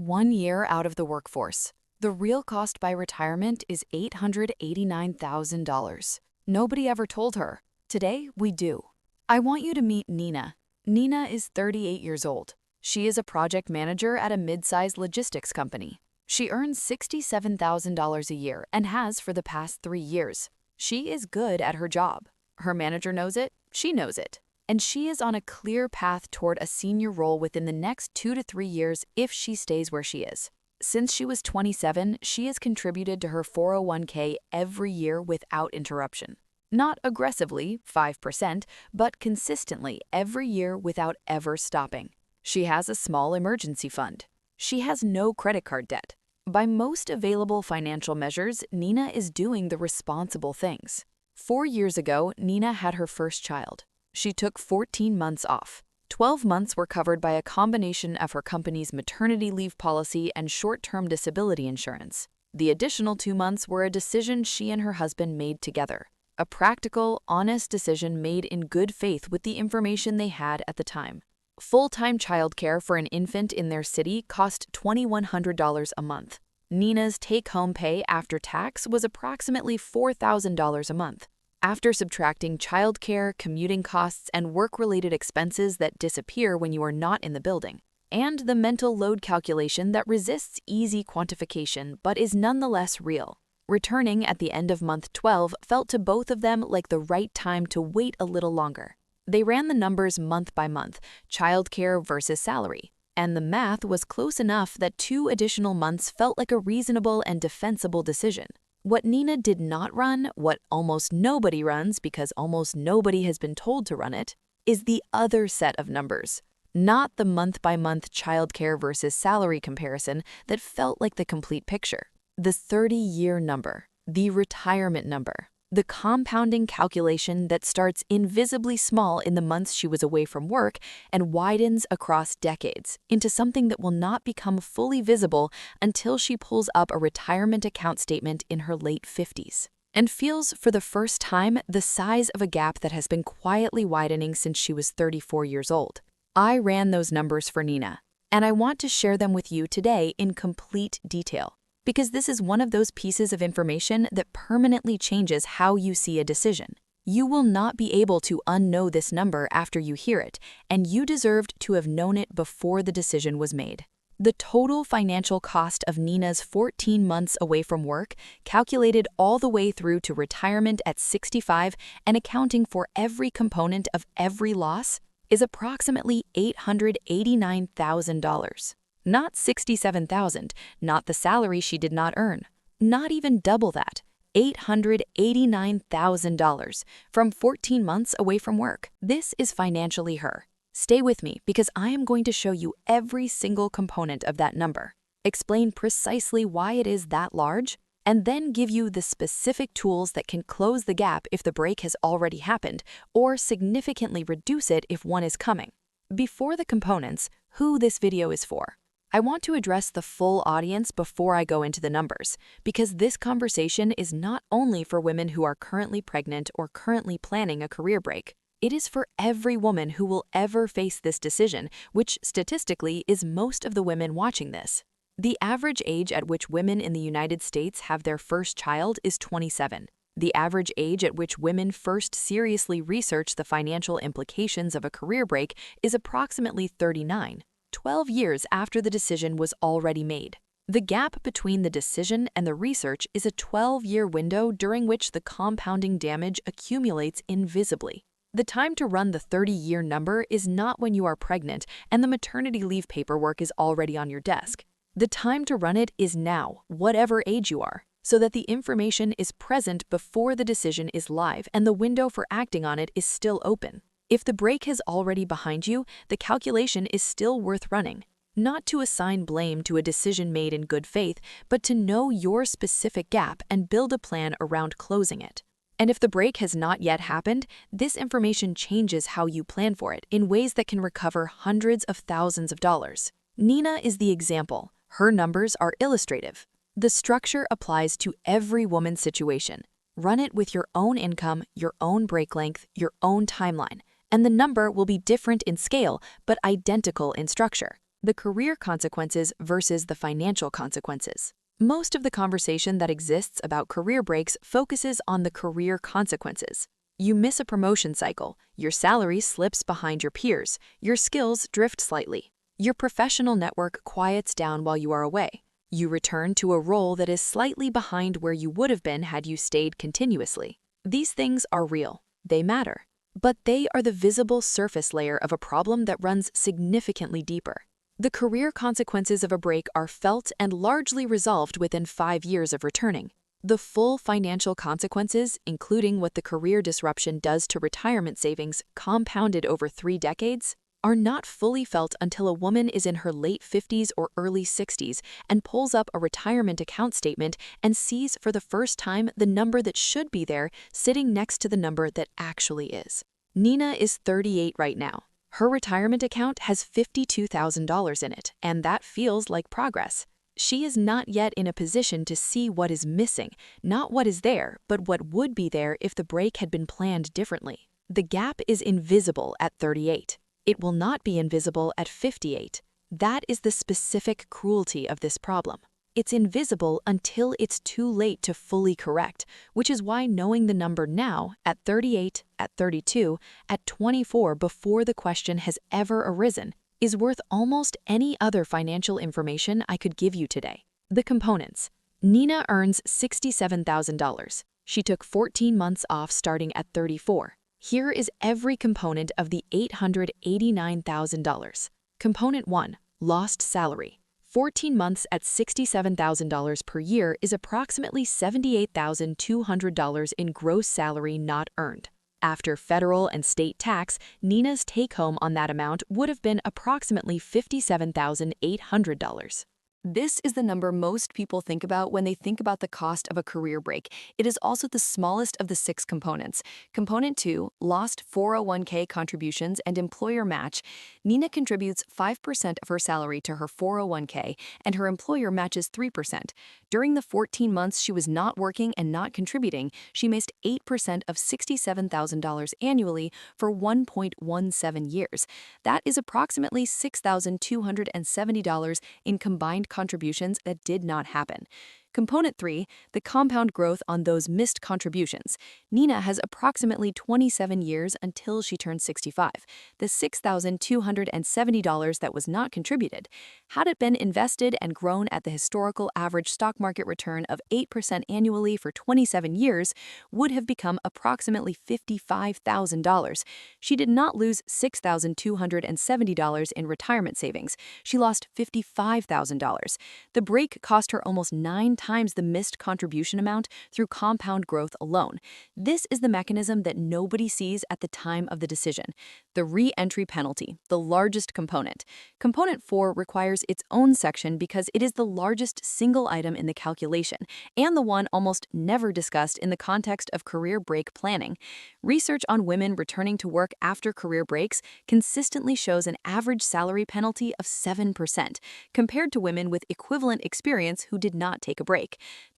1 year out of the workforce. The real cost by retirement is $889,000. Nobody ever told her. Today, we do. I want you to meet Nina. Nina is 38 years old. She is a project manager at a mid-sized logistics company. She earns $67,000 a year and has for the past 3 years. She is good at her job. Her manager knows it, she knows it. And she is on a clear path toward a senior role within the next 2 to 3 years if she stays where she is. Since she was 27, she has contributed to her 401k every year without interruption. Not aggressively, 5%, but consistently every year without ever stopping. She has a small emergency fund. She has no credit card debt. By most available financial measures, Nina is doing the responsible things. 4 years ago, Nina had her first child. She took 14 months off. 12 months were covered by a combination of her company's maternity leave policy and short-term disability insurance. The additional 2 months were a decision she and her husband made together. A practical, honest decision made in good faith with the information they had at the time. Full-time childcare for an infant in their city cost $2,100 a month. Nina's take-home pay after tax was approximately $4,000 a month. After subtracting childcare, commuting costs, and work-related expenses that disappear when you are not in the building, and the mental load calculation that resists easy quantification but is nonetheless real, returning at the end of month 12 felt to both of them like the right time to wait a little longer. They ran the numbers month by month, childcare versus salary, and the math was close enough that 2 additional months felt like a reasonable and defensible decision. What Nina did not run, what almost nobody runs because almost nobody has been told to run it, is the other set of numbers. Not the month-by-month childcare versus salary comparison that felt like the complete picture. The 30-year number, the retirement number, the compounding calculation that starts invisibly small in the months she was away from work and widens across decades into something that will not become fully visible until she pulls up a retirement account statement in her late 50s and feels for the first time the size of a gap that has been quietly widening since she was 34 years old. I ran those numbers for Nina, and I want to share them with you today in complete detail. Because this is one of those pieces of information that permanently changes how you see a decision. You will not be able to unknow this number after you hear it, and you deserved to have known it before the decision was made. The total financial cost of Nina's 14 months away from work, calculated all the way through to retirement at 65 and accounting for every component of every loss, is approximately $889,000. Not $67,000, not the salary she did not earn, not even double that, $889,000 from 14 months away from work. This is financially her. Stay with me because I am going to show you every single component of that number, explain precisely why it is that large, and then give you the specific tools that can close the gap if the break has already happened or significantly reduce it if one is coming. Before the components, who this video is for. I want to address the full audience before I go into the numbers, because this conversation is not only for women who are currently pregnant or currently planning a career break. It is for every woman who will ever face this decision, which statistically is most of the women watching this. The average age at which women in the United States have their first child is 27. The average age at which women first seriously research the financial implications of a career break is approximately 39. 12 years after the decision was already made. The gap between the decision and the research is a 12-year window during which the compounding damage accumulates invisibly. The time to run the 30-year number is not when you are pregnant and the maternity leave paperwork is already on your desk. The time to run it is now, whatever age you are, so that the information is present before the decision is live and the window for acting on it is still open. If the break is already behind you, the calculation is still worth running. Not to assign blame to a decision made in good faith, but to know your specific gap and build a plan around closing it. And if the break has not yet happened, this information changes how you plan for it in ways that can recover hundreds of thousands of dollars. Nina is the example. Her numbers are illustrative. The structure applies to every woman's situation. Run it with your own income, your own break length, your own timeline. And the number will be different in scale, but identical in structure. the career consequences versus the financial consequences. Most of the conversation that exists about career breaks focuses on the career consequences. You miss a promotion cycle, your salary slips behind your peers, your skills drift slightly. Your professional network quiets down while you are away. You return to a role that is slightly behind where you would have been had you stayed continuously. These things are real. They matter. But they are the visible surface layer of a problem that runs significantly deeper. The career consequences of a break are felt and largely resolved within 5 years of returning. The full financial consequences, including what the career disruption does to retirement savings compounded over 3 decades, are not fully felt until a woman is in her late 50s or early 60s and pulls up a retirement account statement and sees for the first time the number that should be there sitting next to the number that actually is. Nina is 38 right now. Her retirement account has $52,000 in it, and that feels like progress. She is not yet in a position to see what is missing, not what is there, but what would be there if the break had been planned differently. The gap is invisible at 38. It will not be invisible at 58. That is the specific cruelty of this problem. It's invisible until it's too late to fully correct, which is why knowing the number now, at 38, at 32, at 24 before the question has ever arisen, is worth almost any other financial information I could give you today. The components. Nina earns $67,000. She took 14 months off starting at 34. Here is every component of the $889,000. Component 1, lost salary. 14 months at $67,000 per year is approximately $78,200 in gross salary not earned. After federal and state tax, Nina's take-home on that amount would have been approximately $57,800. This is the number most people think about when they think about the cost of a career break. It is also the smallest of the 6 components. Component 2, lost 401k contributions and employer match. Nina contributes 5% of her salary to her 401k, and her employer matches 3%. During the 14 months she was not working and not contributing, she missed 8% of $67,000 annually for 1.17 years. That is approximately $6,270 in combined contributions that did not happen. Component 3, the compound growth on those missed contributions. Nina has approximately 27 years until she turns 65. The $6,270 that was not contributed, had it been invested and grown at the historical average stock market return of 8% annually for 27 years, would have become approximately $55,000. She did not lose $6,270 in retirement savings. She lost $55,000. The break cost her almost 9 times the missed contribution amount through compound growth alone. This is the mechanism that nobody sees at the time of the decision. The re-entry penalty, the largest component. Component 4 requires its own section because it is the largest single item in the calculation, and the one almost never discussed in the context of career break planning. Research on women returning to work after career breaks consistently shows an average salary penalty of 7%, compared to women with equivalent experience who did not take a break.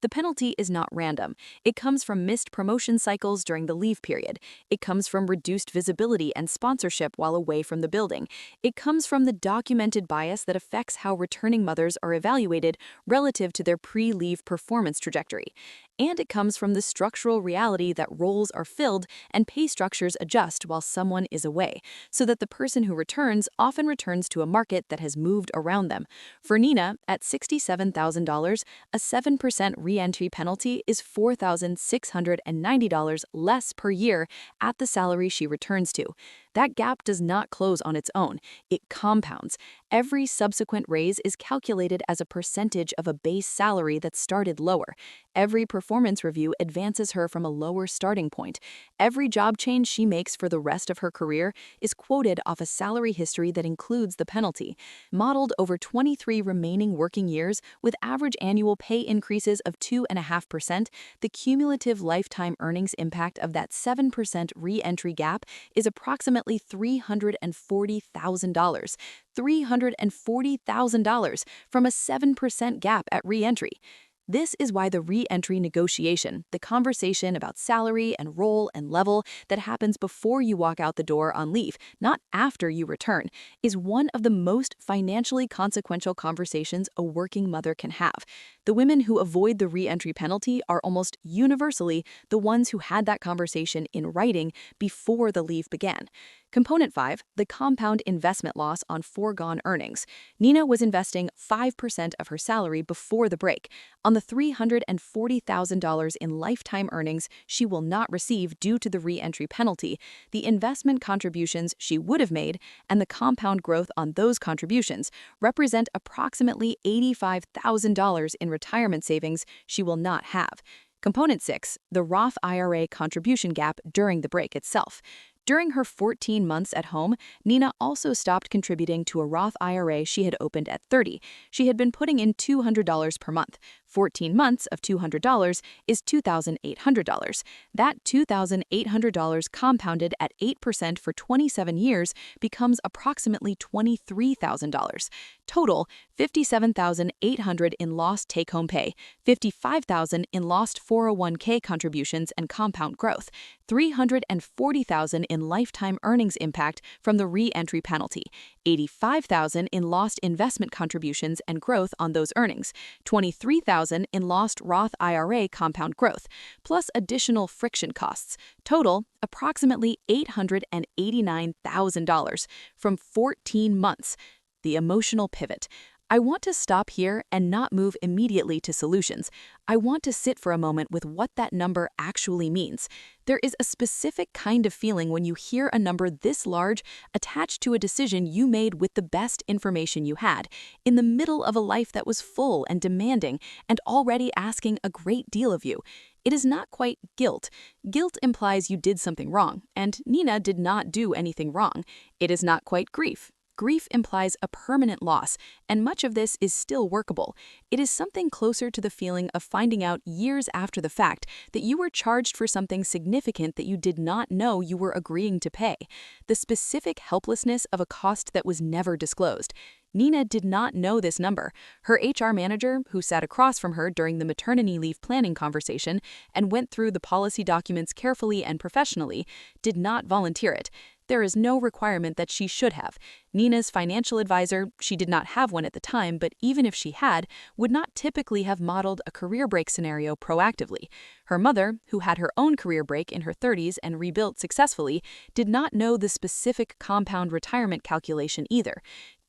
The penalty is not random. It comes from missed promotion cycles during the leave period. It comes from reduced visibility and sponsorship while away from the building. It comes from the documented bias that affects how returning mothers are evaluated relative to their pre-leave performance trajectory. And it comes from the structural reality that roles are filled and pay structures adjust while someone is away, so that the person who returns often returns to a market that has moved around them. For Nina, at $67,000, a 7% re-entry penalty is $4,690 less per year at the salary she returns to. That gap does not close on its own. It compounds. Every subsequent raise is calculated as a percentage of a base salary that started lower. Every performance review advances her from a lower starting point. Every job change she makes for the rest of her career is quoted off a salary history that includes the penalty. Modeled over 23 remaining working years with average annual pay increases of 2.5%, the cumulative lifetime earnings impact of that 7% re-entry gap is approximately $340,000. $340,000 from a 7% gap at re-entry. This is why the re-entry negotiation, the conversation about salary and role and level that happens before you walk out the door on leave, not after you return, is one of the most financially consequential conversations a working mother can have. The women who avoid the re-entry penalty are almost universally the ones who had that conversation in writing before the leave began. Component 5, the compound investment loss on foregone earnings. Nina was investing 5% of her salary before the break on the $340,000 in lifetime earnings she will not receive due to the re-entry penalty. The investment contributions she would have made and the compound growth on those contributions represent approximately $85,000 in retirement savings she will not have. Component 6, the Roth IRA contribution gap during the break itself. During her 14 months at home, Nina also stopped contributing to a Roth IRA she had opened at 30. She had been putting in $200 per month. 14 months of $200 is $2,800. That $2,800 compounded at 8% for 27 years becomes approximately $23,000. Total, $57,800 in lost take-home pay, $55,000 in lost 401k contributions and compound growth, $340,000 in lifetime earnings impact from the re-entry penalty, $85,000 in lost investment contributions and growth on those earnings, $23,000 in lost Roth IRA compound growth, plus additional friction costs. Total, approximately $889,000 from 14 months. The emotional pivot. I want to stop here and not move immediately to solutions. I want to sit for a moment with what that number actually means. There is a specific kind of feeling when you hear a number this large attached to a decision you made with the best information you had, in the middle of a life that was full and demanding and already asking a great deal of you. It is not quite guilt. Guilt implies you did something wrong, and Nina did not do anything wrong. It is not quite grief. Grief implies a permanent loss, and much of this is still workable. It is something closer to the feeling of finding out years after the fact that you were charged for something significant that you did not know you were agreeing to pay. The specific helplessness of a cost that was never disclosed. Nina did not know this number. Her HR manager, who sat across from her during the maternity leave planning conversation and went through the policy documents carefully and professionally, did not volunteer it. There is no requirement that she should have. Nina's financial advisor, she did not have one at the time, but even if she had, would not typically have modeled a career break scenario proactively. Her mother, who had her own career break in her 30s and rebuilt successfully, did not know the specific compound retirement calculation either.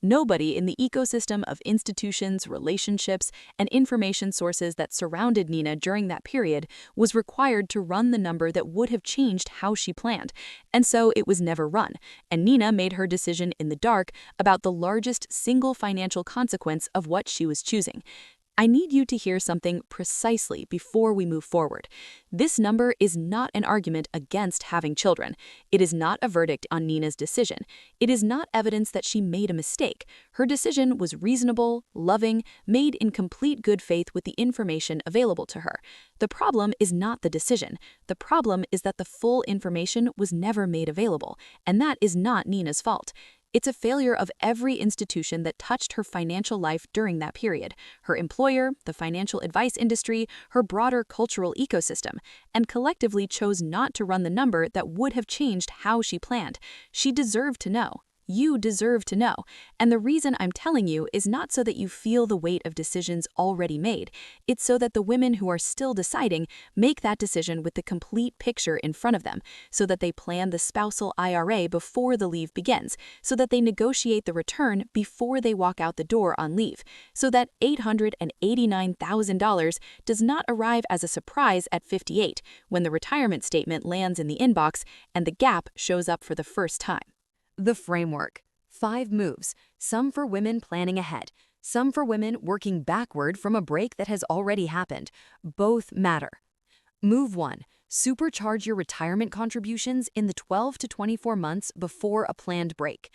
Nobody in the ecosystem of institutions, relationships, and information sources that surrounded Nina during that period was required to run the number that would have changed how she planned, and so it was never run, and Nina made her decision in the dark about the largest single financial consequence of what she was choosing. I need you to hear something precisely before we move forward. This number is not an argument against having children. It is not a verdict on Nina's decision. It is not evidence that she made a mistake. Her decision was reasonable, loving, made in complete good faith with the information available to her. The problem is not the decision. The problem is that the full information was never made available, and that is not Nina's fault. It's a failure of every institution that touched her financial life during that period, her employer, the financial advice industry, her broader cultural ecosystem, and collectively chose not to run the number that would have changed how she planned. She deserved to know. You deserve to know. And the reason I'm telling you is not so that you feel the weight of decisions already made. It's so that the women who are still deciding make that decision with the complete picture in front of them, so that they plan the spousal IRA before the leave begins, so that they negotiate the return before they walk out the door on leave, so that $889,000 does not arrive as a surprise at 58 when the retirement statement lands in the inbox and the gap shows up for the first time. The framework. 5 moves, some for women planning ahead, some for women working backward from a break that has already happened. Both matter. Move 1. Supercharge your retirement contributions in the 12 to 24 months before a planned break.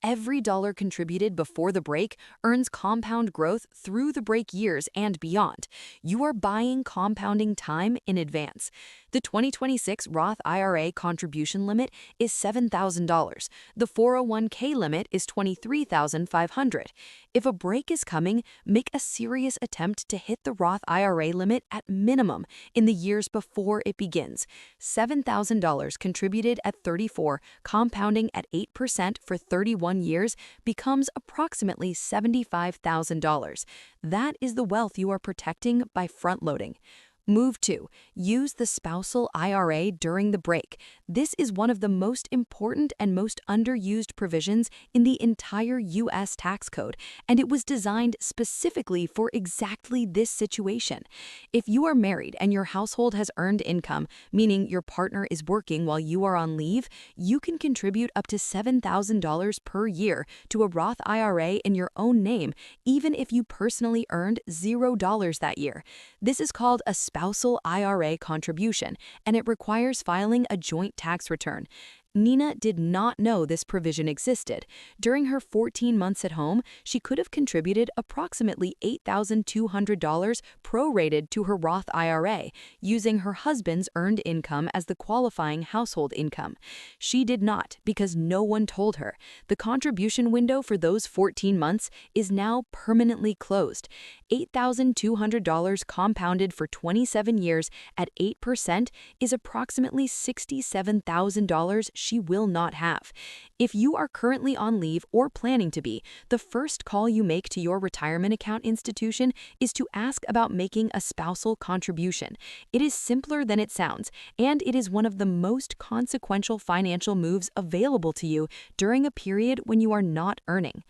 Every dollar contributed before the break earns compound growth through the break years and beyond. You are buying compounding time in advance. The 2026 Roth IRA contribution limit is $7,000. The 401k limit is $23,500. If a break is coming, make a serious attempt to hit the Roth IRA limit at minimum in the years before it begins. $7,000 contributed at 34, compounding at 8% for 31 years becomes approximately $75,000. That is the wealth you are protecting by front-loading. Move 2. Use the Spousal IRA during the break. This is one of the most important and most underused provisions in the entire U.S. tax code, and it was designed specifically for exactly this situation. If you are married and your household has earned income, meaning your partner is working while you are on leave, you can contribute up to $7,000 per year to a Roth IRA in your own name, even if you personally earned $0 that year. This is called a Spousal IRA contribution, and it requires filing a joint tax return. Nina did not know this provision existed. During her 14 months at home, she could have contributed approximately $8,200 prorated to her Roth IRA, using her husband's earned income as the qualifying household income. She did not because no one told her. The contribution window for those 14 months is now permanently closed. $8,200 compounded for 27 years at 8% is approximately $67,000 she will not have. If you are currently on leave or planning to be, the first call you make to your retirement account institution is to ask about making a spousal contribution. It is simpler than it sounds, and it is one of the most consequential financial moves available to you during a period when you are not earning.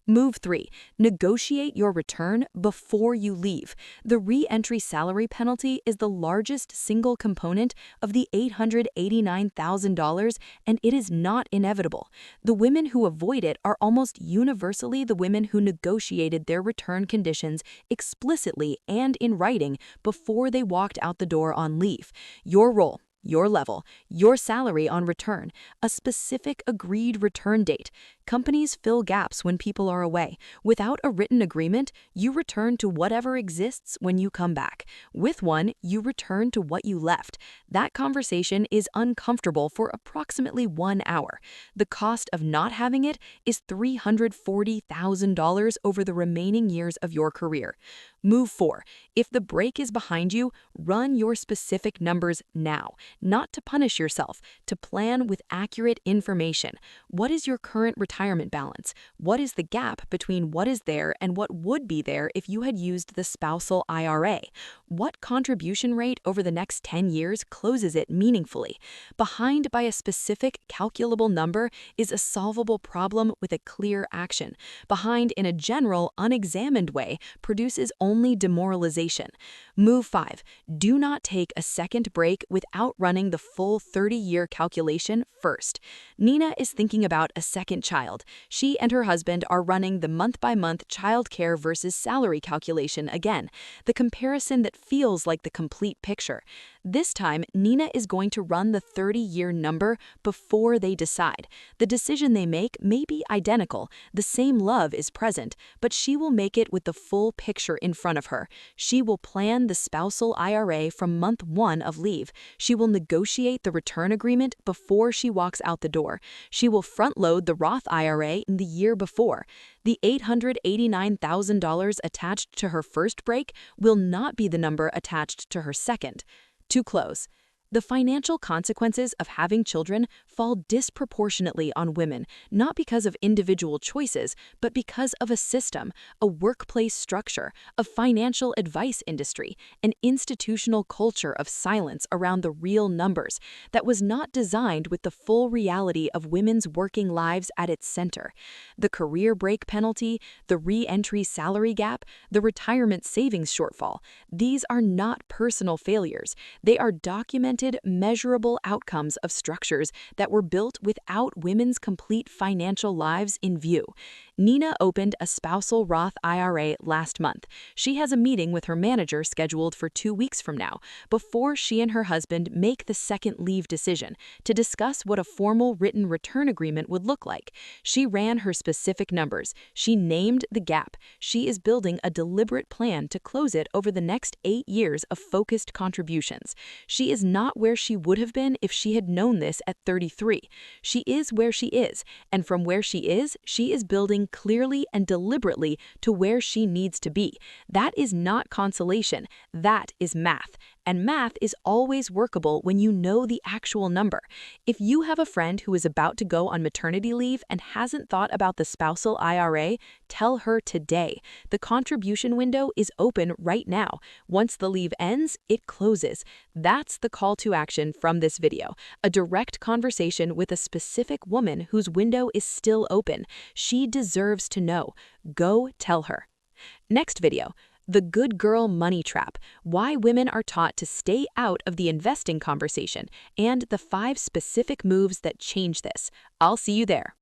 Move 3. Negotiate your return before you leave. The re-entry salary penalty is the largest single component of the $889,000, and it is not inevitable. The women who avoid it are almost universally the women who negotiated their return conditions explicitly and in writing before they walked out the door on leave. Your role, your level, your salary on return, a specific agreed return date. Companies fill gaps when people are away. Without a written agreement, you return to whatever exists when you come back. With one, you return to what you left. That conversation is uncomfortable for approximately 1 hour. The cost of not having it is $340,000 over the remaining years of your career. Move 4. If the break is behind you, run your specific numbers now, not to punish yourself, to plan with accurate information. What is your current retirement balance? What is the gap between what is there and what would be there if you had used the Spousal IRA? What contribution rate over the next 10 years closes it meaningfully? Behind by a specific calculable number is a solvable problem with a clear action. Behind in a general, unexamined way produces only demoralization. Move 5. Do not take a second break without running the full 30-year calculation first. Nina is thinking about a second child. She and her husband are running the month-by-month child care versus salary calculation again, the comparison that feels like the complete picture. This time, Nina is going to run the 30-year number before they decide. The decision they make may be identical, the same love is present, but she will make it with the full picture in front of her. She will plan the Spousal IRA from month 1 of leave. She will negotiate the return agreement before she walks out the door. She will front-load the Roth IRA in the year before. The $889,000 attached to her first break will not be the number attached to her second. To close, the financial consequences of having children fall disproportionately on women, not because of individual choices, but because of a system, a workplace structure, a financial advice industry, an institutional culture of silence around the real numbers that was not designed with the full reality of women's working lives at its center. The career break penalty, the re-entry salary gap, the retirement savings shortfall, these are not personal failures. They are documented, measurable outcomes of structures that were built without women's complete financial lives in view. Nina opened a spousal Roth IRA last month. She has a meeting with her manager scheduled for 2 weeks from now, before she and her husband make the second leave decision, to discuss what a formal written return agreement would look like. She ran her specific numbers. She named the gap. She is building a deliberate plan to close it over the next 8 years of focused contributions. She is not where she would have been if she had known this at 33. She is where she is, and from where she is building clearly and deliberately to where she needs to be. That is not consolation. That is math. And math is always workable when you know the actual number. If you have a friend who is about to go on maternity leave and hasn't thought about the spousal IRA, tell her today. The contribution window is open right now. Once the leave ends, it closes. That's the call to action from this video. A direct conversation with a specific woman whose window is still open. She deserves to know. Go tell her. Next video. The Good Girl Money Trap, why women are taught to stay out of the investing conversation, and the 5 specific moves that change this. I'll see you there.